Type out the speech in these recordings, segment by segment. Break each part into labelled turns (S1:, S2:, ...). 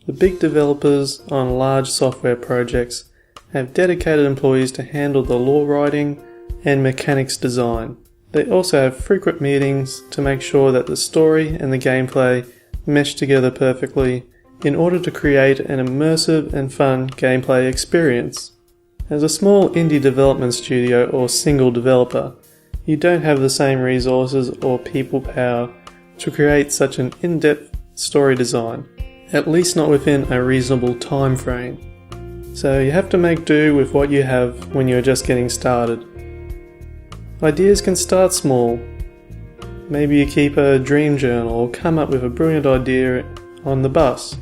S1: The big developers on large software projects have dedicated employees to handle the law writing and mechanics design. They also have frequent meetings to make sure that the story and the gameplay mesh together perfectly in order to create an immersive and fun gameplay experience. As a small indie development studio or single developer, you don't have the same resources or people power to create such an in-depth story design, at least not within a reasonable time frame. So you have to make do with what you have when you're just getting started. Ideas can start small. Maybe you keep a dream journal or come up with a brilliant idea on the bus.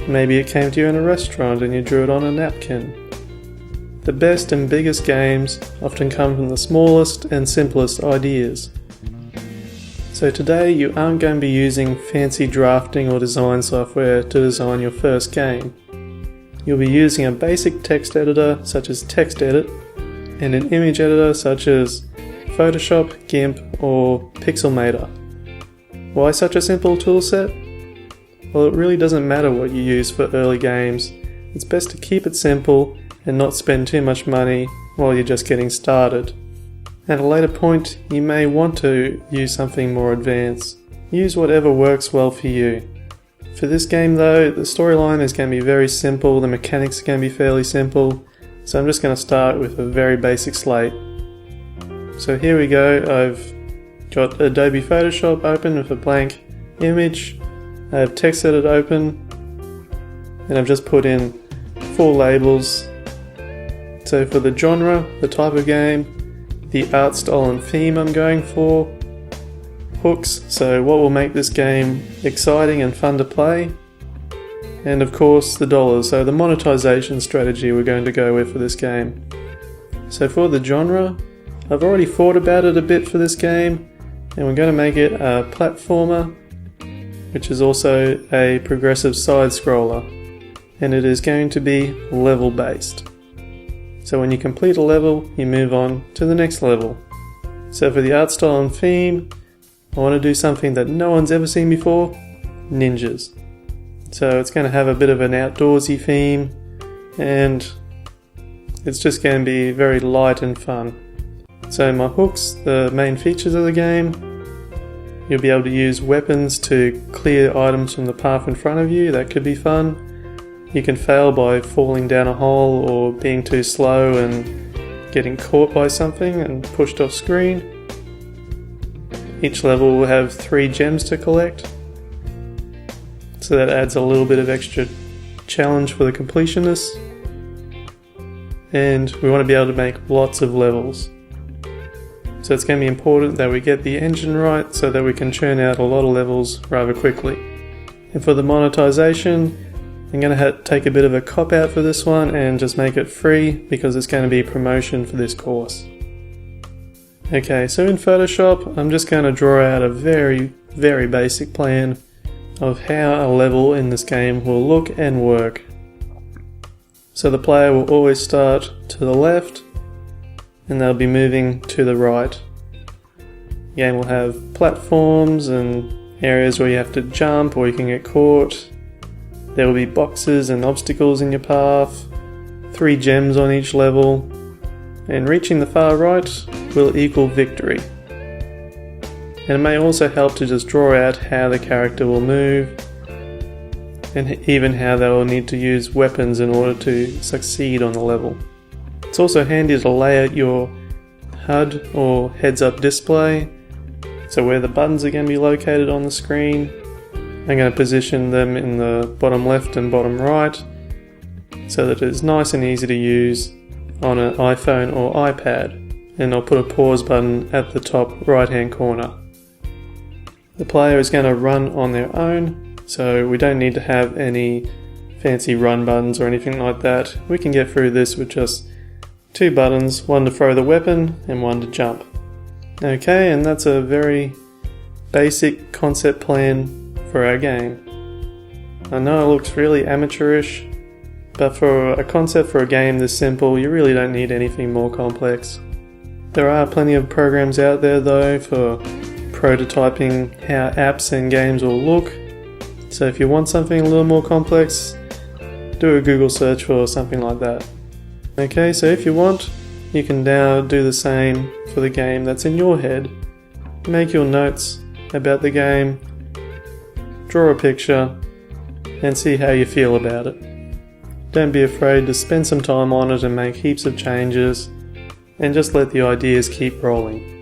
S1: Maybe it came to you in a restaurant and you drew it on a napkin. The best and biggest games often come from the smallest and simplest ideas. So today you aren't going to be using fancy drafting or design software to design your first game. You'll be using a basic text editor such as TextEdit and an image editor such as Photoshop, GIMP or Pixelmator. Why such a simple toolset? Well, it really doesn't matter what you use for early games. It's best to keep it simple and not spend too much money while you're just getting started. At a later point, you may want to use something more advanced. Use whatever works well for you. For this game though, the storyline is going to be very simple, the mechanics are going to be fairly simple, so I'm just going to start with a very basic slate. So here we go, I've got Adobe Photoshop open with a blank image, I have TextEdit open, and I've just put in 4 labels. So for the genre, the type of game, the art style and theme I'm going for, hooks, so what will make this game exciting and fun to play, and of course the dollars, so the monetization strategy we're going to go with for this game. So for the genre, I've already thought about it a bit for this game, and we're going to make it a platformer, which is also a progressive side scroller, and it is going to be level based. So when you complete a level, you move on to the next level. So for the art style and theme, I want to do something that no one's ever seen before, ninjas. So it's going to have a bit of an outdoorsy theme, and it's just going to be very light and fun. So my hooks, the main features of the game, you'll be able to use weapons to clear items from the path in front of you, that could be fun. You can fail by falling down a hole or being too slow and getting caught by something and pushed off screen. Each level will have 3 gems to collect, so that adds a little bit of extra challenge for the completionists. And we want to be able to make lots of levels. So it's going to be important that we get the engine right so that we can churn out a lot of levels rather quickly. And for the monetization, I'm going to take a bit of a cop out for this one and just make it free because it's going to be promotion for this course. Okay, so in Photoshop, I'm just going to draw out a very, very basic plan of how a level in this game will look and work. So the player will always start to the left and they'll be moving to the right. The game will have platforms and areas where you have to jump or you can get caught. There will be boxes and obstacles in your path, 3 gems on each level, and reaching the far right will equal victory. And it may also help to just draw out how the character will move, and even how they will need to use weapons in order to succeed on the level. It's also handy to lay out your HUD or heads-up display, so where the buttons are going to be located on the screen. I'm going to position them in the bottom left and bottom right so that it's nice and easy to use on an iPhone or iPad, and I'll put a pause button at the top right hand corner. The player is going to run on their own, so we don't need to have any fancy run buttons or anything like that. We can get through this with just 2 buttons, one to throw the weapon and one to jump. Okay, and that's a very basic concept plan for our game. I know it looks really amateurish, but for a concept for a game this simple, you really don't need anything more complex. There are plenty of programs out there though for prototyping how apps and games will look, So if you want something a little more complex, do a Google search for something like that. Okay, so if you want, you can now do the same for the game that's in your head. Make your notes about the game, draw a picture, and see how you feel about it. Don't be afraid to spend some time on it and make heaps of changes, and just let the ideas keep rolling.